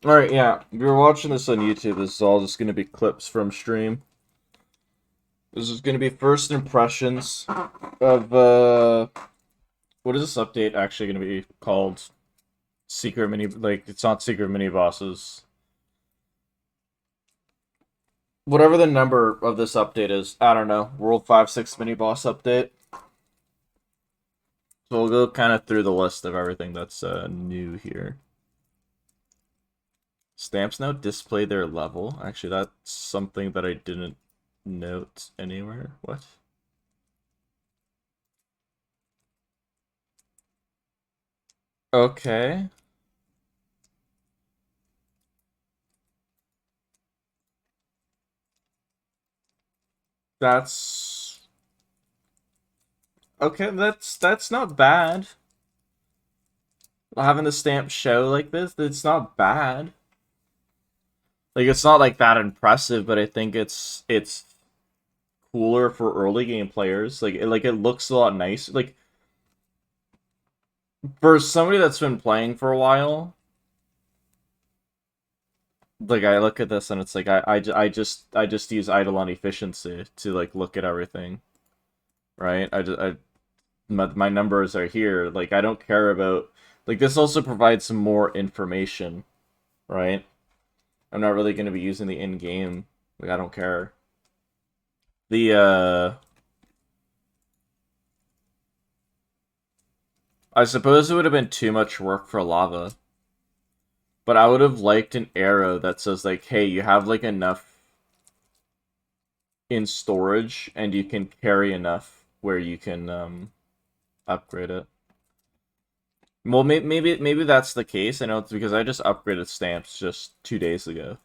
Alright, yeah. If you're watching this on YouTube, this is all just going to be clips from stream. This is going to be first impressions of, what is this update actually going to be called? Secret mini, like, it's not secret mini bosses. Whatever the number of this update is, I don't know. World 5-6 mini boss update. So we'll go kind of through the list of everything that's new here. Stamps now display their level. Actually, that's something that I didn't note anywhere. What? Okay. That's okay, that's not bad. Having the stamp show like this, it's not bad. Like it's not like that impressive, but I think it's cooler for early game players. Like it looks a lot nice. Like for somebody that's been playing for a while, like I look at this and it's like I just use Idleon efficiency to like look at everything, right? My numbers are here. Like I don't care about like this also provides some more information, right? I'm not really going to be using the in-game. Like I don't care. The I suppose it would have been too much work for lava, but I would have liked an arrow that says like, "Hey, you have like enough in storage and you can carry enough where you can upgrade it." Well, maybe that's the case. I know it's because I just upgraded stamps just 2 days ago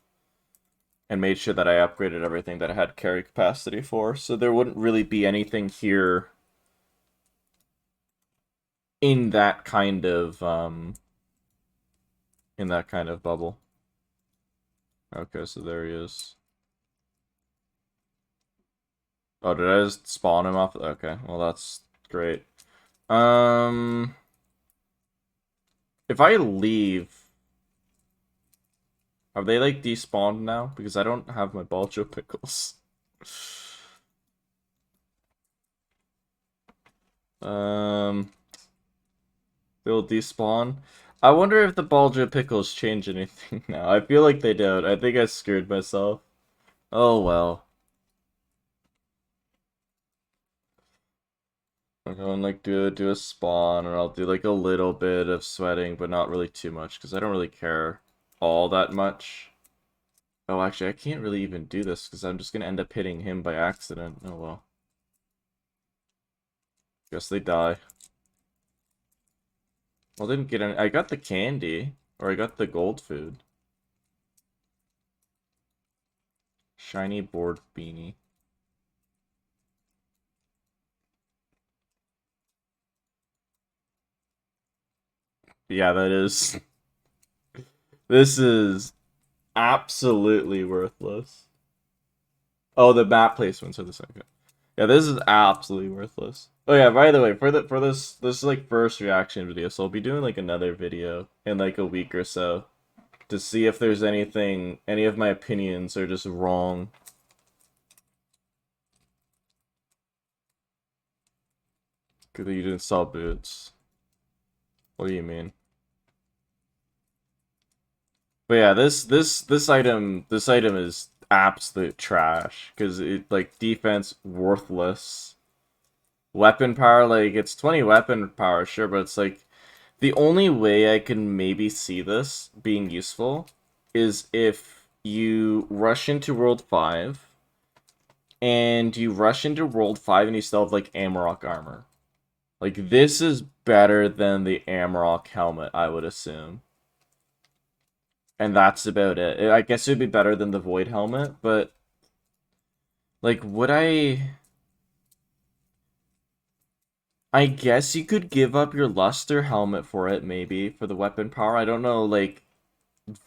and made sure that I upgraded everything that I had carry capacity for. So there wouldn't really be anything here in that kind of bubble. Okay, so there he is. Oh, did I just spawn him off? Okay, well that's great. Um, if I leave, have they like despawned now? Because I don't have my Balcho pickles. Um, they'll despawn. I wonder if the Baljo pickles change anything now. I feel like they don't. I think I screwed myself. Oh well. I'll go and like do a spawn, or I'll do like a little bit of sweating, but not really too much, because I don't really care all that much. Oh, actually, I can't really even do this, because I'm just gonna end up hitting him by accident. Oh well. Guess they die. Well, I didn't get any. I got the candy, or I got the gold food. Shiny board beanie. Yeah, that is. This is absolutely worthless. Oh, the map placements are the second. Yeah, this is absolutely worthless. Oh yeah, by the way, for this is like first reaction video, so I'll be doing like another video in like a week or so to see if there's any of my opinions are just wrong. Cause you didn't sell boots. What do you mean? But yeah, this item is absolute trash because it like defense worthless. Weapon power, like it's 20 weapon power, sure, but it's like the only way I can maybe see this being useful is if you rush into World 5 and you rush into World 5 and you still have like Amarok armor. Like this is better than the Amarok helmet, I would assume. And that's about it. I guess it would be better than the Void helmet, but like would I guess you could give up your luster helmet for it, maybe, for the weapon power. I don't know, like,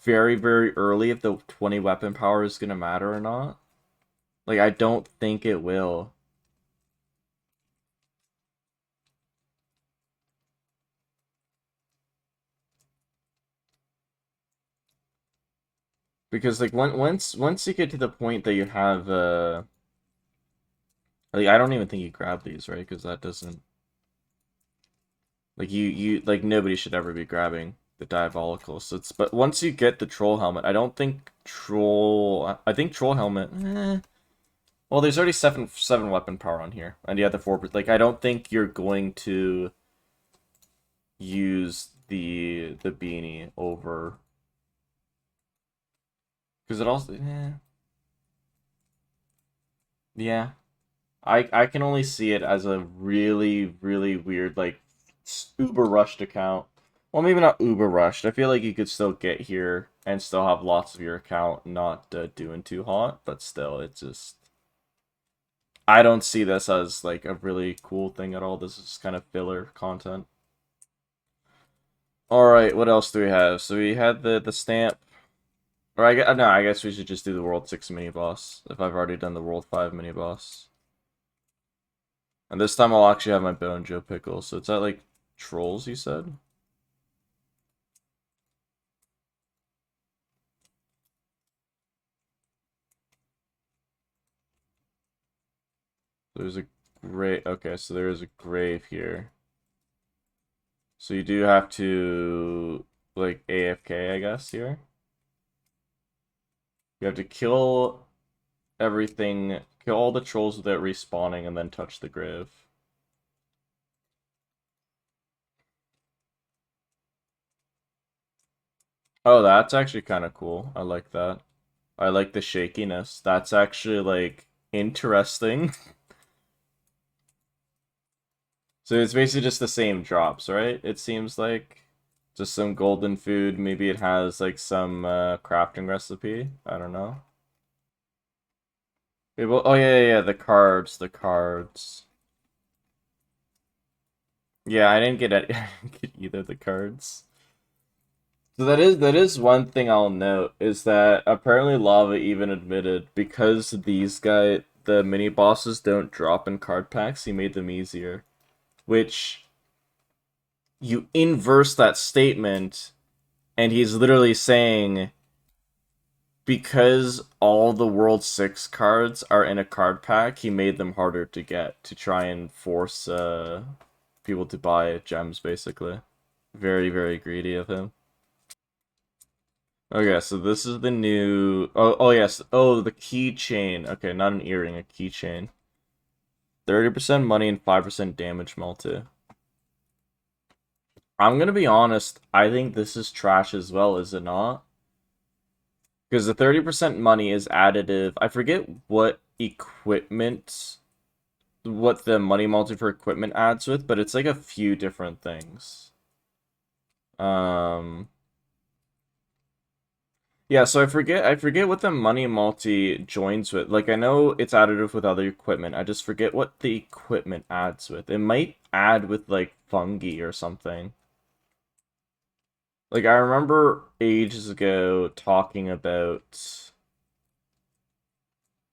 very, very early if the 20 weapon power is gonna matter or not. Like, I don't think it will. Because like once you get to the point that you have like I don't even think you grab these, right? Because that doesn't like you like nobody should ever be grabbing the diabolical. So it's but once you get the troll helmet, I don't think troll. I think troll helmet. Well, there's already seven weapon power on here, and you have the four. Like I don't think you're going to use the beanie over because it also. Yeah. I can only see it as a really weird like uber rushed account. Well, maybe not uber rushed. I feel like you could still get here and still have lots of your account not doing too hot, but still, it's just I don't see this as like a really cool thing at all. This is kind of filler content. All right, what else do we have? So we had the stamp. Or I guess, no, I guess we should just do the World 6 mini boss if I've already done the World 5 mini boss. And this time I'll actually have my Bone Joe Pickle. So it's at like trolls, you said? There's a grave. Okay, so there is a grave here. So you do have to like AFK, I guess, here. You have to kill everything, kill all the trolls without respawning, and then touch the grave. Oh, that's actually kind of cool. I like that. I like the shakiness. That's actually like interesting. So it's basically just the same drops, right? It seems like just some golden food. Maybe it has like some crafting recipe. I don't know. Oh yeah, the cards, the cards. Yeah, I didn't get I didn't get either of the cards. So that is one thing I'll note is that apparently Lava even admitted because the mini bosses don't drop in card packs, he made them easier. Which you inverse that statement, and he's literally saying because all the World 6 cards are in a card pack, he made them harder to get to try and force people to buy gems, basically. Very greedy of him. Okay, so this is the new... Oh yes. Oh, the keychain. Okay, not an earring, a keychain. 30% money and 5% damage multi. I'm gonna be honest, I think this is trash as well, is it not? Because the 30% money is additive. I forget what the money multi for equipment adds with, but it's like a few different things. Um, yeah, so I forget what the money multi joins with. Like I know it's additive with other equipment. I just forget what the equipment adds with. It might add with like fungi or something. Like I remember ages ago talking about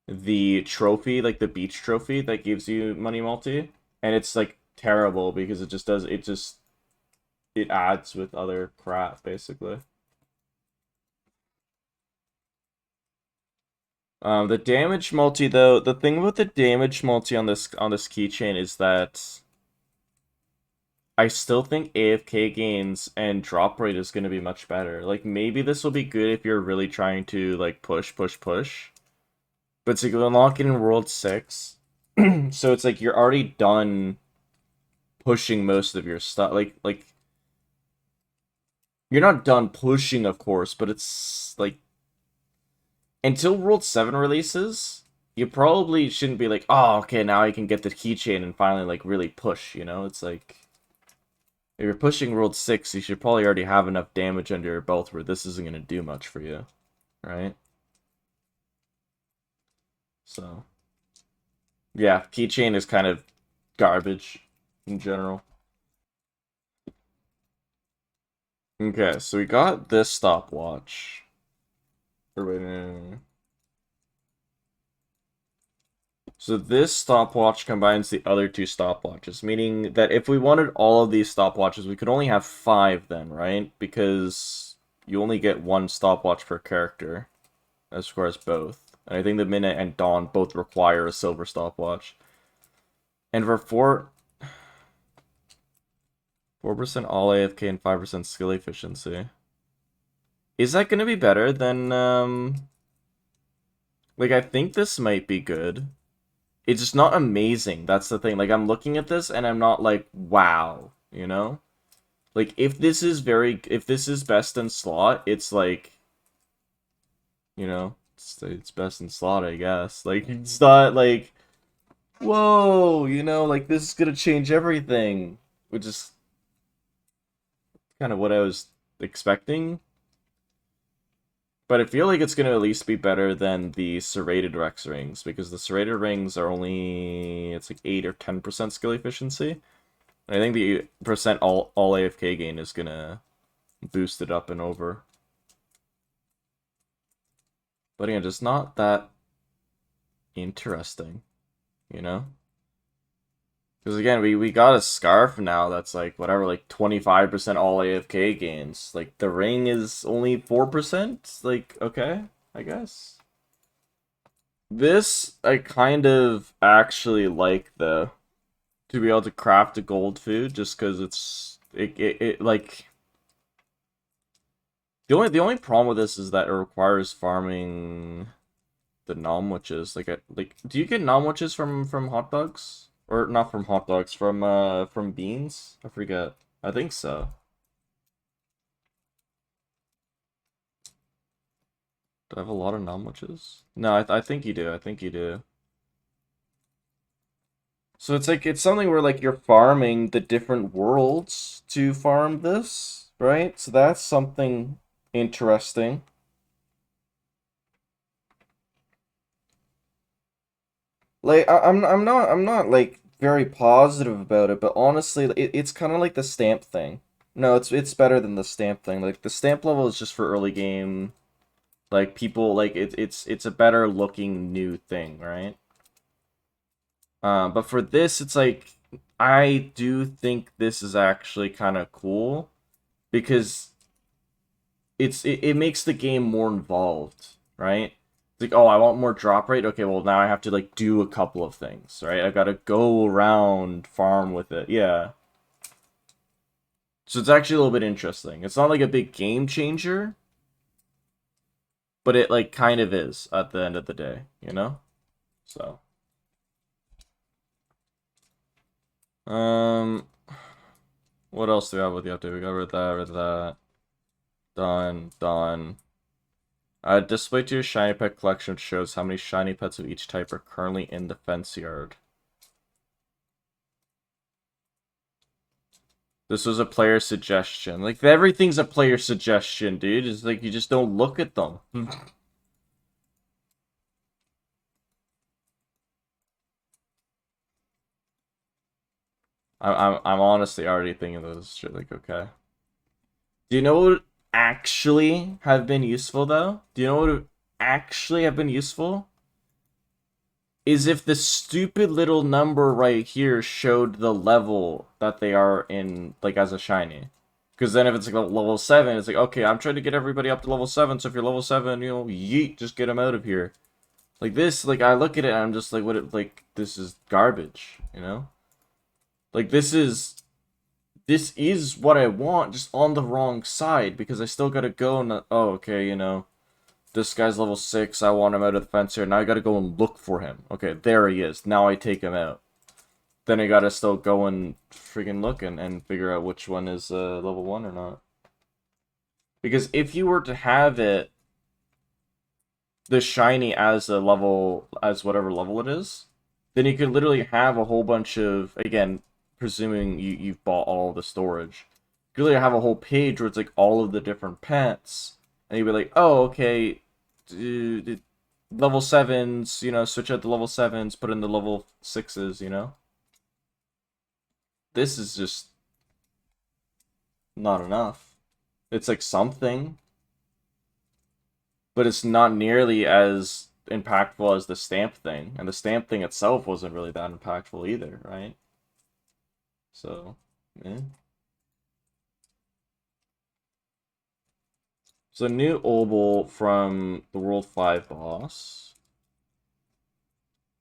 the trophy, like the beach trophy that gives you money multi, and it's like terrible because it adds with other crap basically. The damage multi though, the thing about the damage multi on this keychain is that I still think AFK gains and drop rate is going to be much better. Like maybe this will be good if you're really trying to like push. But it's like you unlock it in World 6. So it's like you're already done pushing most of your stuff. Like you're not done pushing, of course, but it's like until World 7 releases, you probably shouldn't be like, oh, okay, now I can get the keychain and finally like really push, you know? It's like if you're pushing World 6, you should probably already have enough damage under your belt where this isn't gonna do much for you. Right? So yeah, keychain is kind of garbage in general. Okay, so we got this stopwatch. Or wait, no. So this stopwatch combines the other two stopwatches, meaning that if we wanted all of these stopwatches, we could only have 5 then, right? Because you only get one stopwatch per character. as far as both. And I think the Minute and Dawn both require a silver stopwatch. And for 4% all AFK and 5% skill efficiency. Is that gonna be better than like, I think this might be good. It's just not amazing. That's the thing. Like, I'm looking at this and I'm not like, wow, you know? Like, if this is best in slot, it's like, you know, it's best in slot, I guess. Like, it's not like, whoa, you know, like, this is gonna change everything. Which is kind of what I was expecting. But I feel like it's going to at least be better than the serrated Rex rings, because the serrated rings are only, it's like 8 or 10% skill efficiency. And I think the percent all AFK gain is going to boost it up and over. But again, just not that interesting, you know? Because again, we got a scarf now that's like, whatever, like 25% all AFK gains. Like, the ring is only 4%? Like, okay, I guess. This, I kind of actually like, though. To be able to craft a gold food, just because it like... The only problem with this is that it requires farming the nom witches. Like, do you get nom witches from hot dogs? Or not from hot dogs, from beans? I forget. I think so. Do I have a lot of nom witches? No, I think you do. I think you do. So it's like, it's something where like you're farming the different worlds to farm this, right? So that's something interesting. Like, I'm not like very positive about it, but honestly, it's kind of like the stamp thing. No, it's better than the stamp thing. Like, the stamp level is just for early game. Like, people, like, it's a better looking new thing, right? But for this, it's like, I do think this is actually kind of cool, because it makes the game more involved, right? It's like, oh, I want more drop rate. Okay, well, now I have to like do a couple of things, right? I gotta go around farm with it. Yeah. So it's actually a little bit interesting. It's not like a big game changer, but it like kind of is at the end of the day, you know? So um what else do we have with the update? We got rid of that. Done, done. Display to your shiny pet collection shows how many shiny pets of each type are currently in the fence yard. This was a player suggestion. Like, everything's a player suggestion, dude. It's like, you just don't look at them. I'm honestly already thinking of this shit, like, okay. Do you know what would actually have been useful, though? Do you know what would actually have been useful? Is if the stupid little number right here showed the level that they are in, like, as a shiny. Because then if it's like level 7, it's like, okay, I'm trying to get everybody up to level 7, so if you're level 7, you know, yeet, just get them out of here. Like, this, like, I look at it and I'm just like, this is garbage, you know? Like, this is what I want, just on the wrong side, because I still gotta go and, oh, okay, you know, this guy's level 6, I want him out of the fence here, now I gotta go and look for him. Okay, there he is, now I take him out. Then I gotta still go and freaking look and figure out which one is level 1 or not. Because if you were to have it, the shiny as a level, as whatever level it is, then you could literally have a whole bunch of, again, presuming you've bought all the storage, you could literally have a whole page where it's like all of the different pets, and you'd be like, oh, okay, level 7s, you know, switch out the level 7s, put in the level 6s, you know? This is just not enough. It's like something, but it's not nearly as impactful as the stamp thing, and the stamp thing itself wasn't really that impactful either, right? So, yeah. So new obol from the World 5 boss.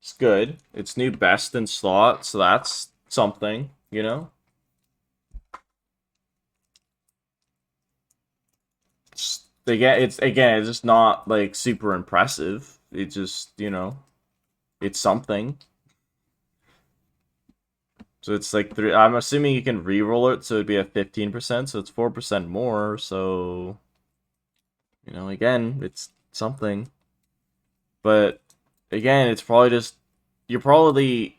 It's good. It's new best in slot, so that's something, you know? It's just not like super impressive. It just, you know, it's something. So it's like three. I'm assuming you can re-roll it, so it'd be at 15%, so it's 4% more. So, you know, again, it's something. But again, it's probably just you're probably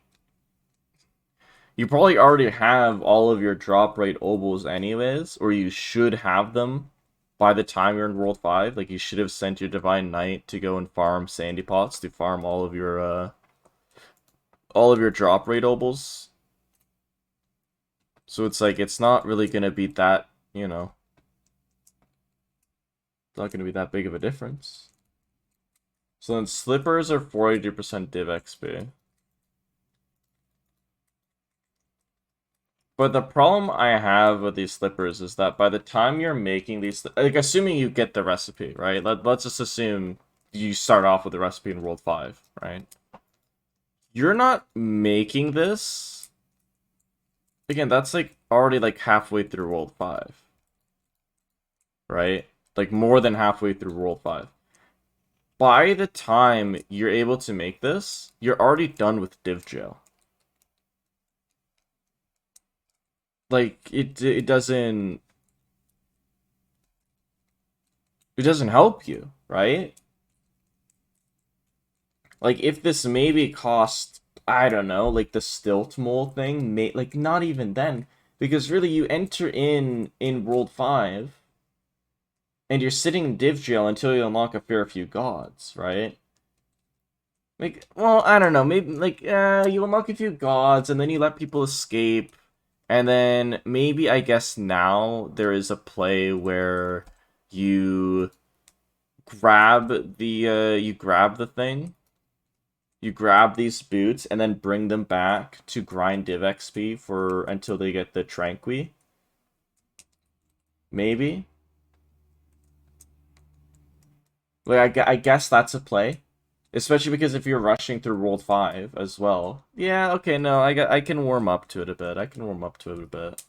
you probably already have all of your drop rate obols anyways, or you should have them by the time you're in World 5. Like, you should have sent your Divine Knight to go and farm Sandy Pots to farm all of your drop rate obols. So it's like, it's not really gonna be that, you know, it's not gonna be that big of a difference. So then slippers are 42% div XP. But the problem I have with these slippers is that by the time you're making these, like, assuming you get the recipe, right? Let's just assume you start off with the recipe in World 5, right? You're not making this. Again, that's like already like halfway through World 5, right? Like more than halfway through World 5. By the time you're able to make this, you're already done with div jail. Like, it doesn't help you, right? Like, if this maybe cost, I don't know, like the stilt mole thing, like not even then, because really you enter in World 5 and you're sitting in div jail until you unlock a fair few gods, right? Like, well, I don't know, maybe like you unlock a few gods and then you let people escape, and then maybe I guess now there is a play where you grab the thing. You grab these boots and then bring them back to grind div XP for until they get the Tranqui. Maybe. Like, I guess that's a play. Especially because if you're rushing through World 5 as well. Yeah, okay, no, I can warm up to it a bit. I can warm up to it a bit.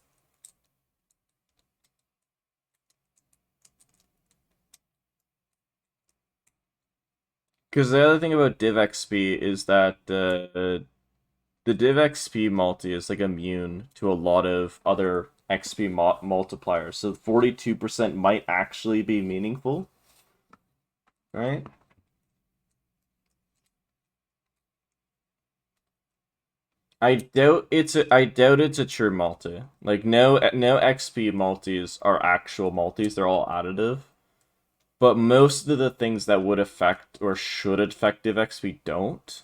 Because the other thing about div XP is that the div XP multi is like immune to a lot of other XP multipliers. So 42% might actually be meaningful, right? I doubt it's a true multi. Like, no XP multis are actual multis, they're all additive. But most of the things that would affect or should affect div XP don't.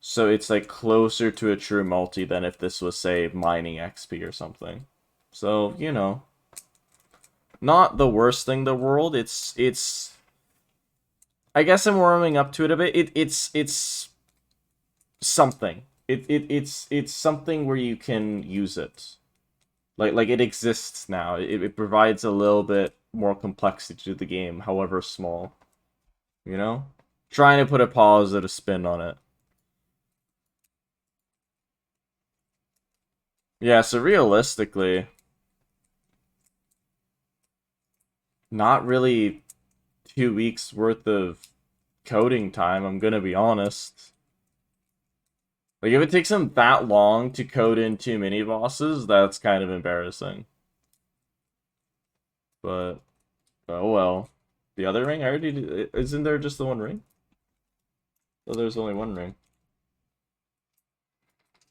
So it's like closer to a true multi than if this was, say, mining XP or something. So, you know, not the worst thing in the world. It's I guess I'm warming up to it a bit. It's something. It's something where you can use it. Like it exists now. It provides a little bit more complexity to the game, however small. You know? Trying to put a positive spin on it. Yeah, so realistically, not really 2 weeks worth of coding time, I'm gonna be honest. Like, if it takes them that long to code in 2 mini bosses, that's kind of embarrassing. But, oh well. The other ring? I already did, isn't there just the one ring? Oh, there's only one ring.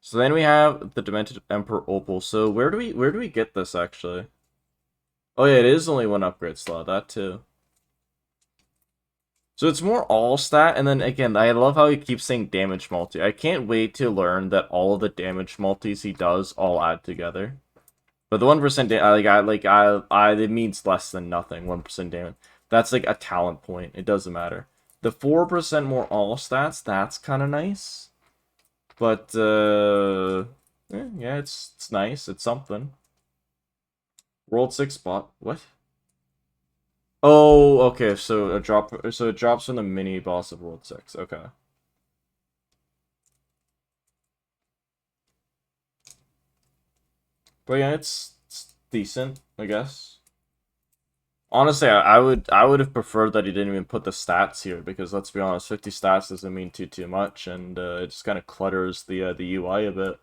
So then we have the Demented Emperor Opal. So where do we get this actually? Oh yeah, it is only one upgrade slot, that too. So it's more all stat, and then again, I love how he keeps saying damage multi. I can't wait to learn that all of the damage multis he does all add together. But the 1% it means less than nothing. 1% damage. That's like a talent point. It doesn't matter. The 4% more all stats, that's kind of nice. But yeah, it's nice. It's something. World 6 spot. What? Oh, okay. So it drops from the mini boss of World 6. Okay. But yeah, it's decent, I guess. Honestly, I would have preferred that he didn't even put the stats here because let's be honest, 50 stats doesn't mean too much, and it just kind of clutters the UI a bit.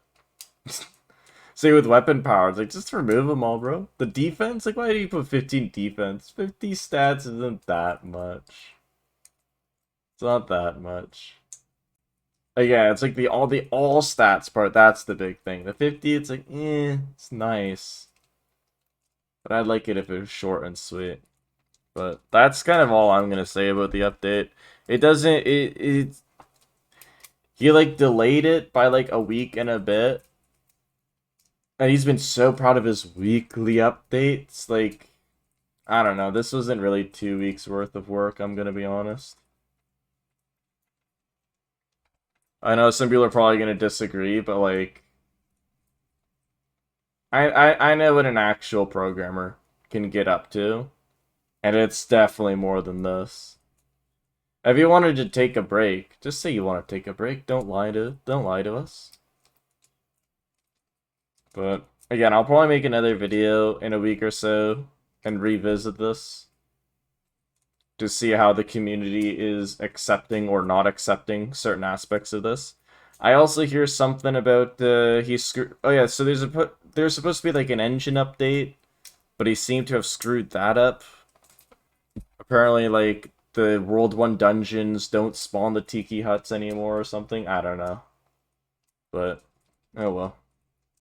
Same with weapon powers, like just remove them all, bro. The defense, like why do you put 15 defense? 50 stats isn't that much. It's not that much. Yeah, it's like the all stats part. That's the big thing. The 50, it's like it's nice, but I'd like it if it was short and sweet. But that's kind of all I'm gonna say about the update. It doesn't. It he like delayed it by like a week and a bit, and he's been so proud of his weekly updates. Like I don't know. This wasn't really 2 weeks worth of work. I'm gonna be honest. I know some people are probably gonna disagree, but like I know what an actual programmer can get up to, and it's definitely more than this. If you wanted to take a break, just say you want to take a break. Don't lie to us. But again, I'll probably make another video in a week or so and revisit this to see how the community is accepting or not accepting certain aspects of this. I also hear something about he screwed. Oh yeah, so there's supposed to be like an engine update, but he seemed to have screwed that up. Apparently, like the World 1 dungeons don't spawn the tiki huts anymore or something. I don't know, but oh well.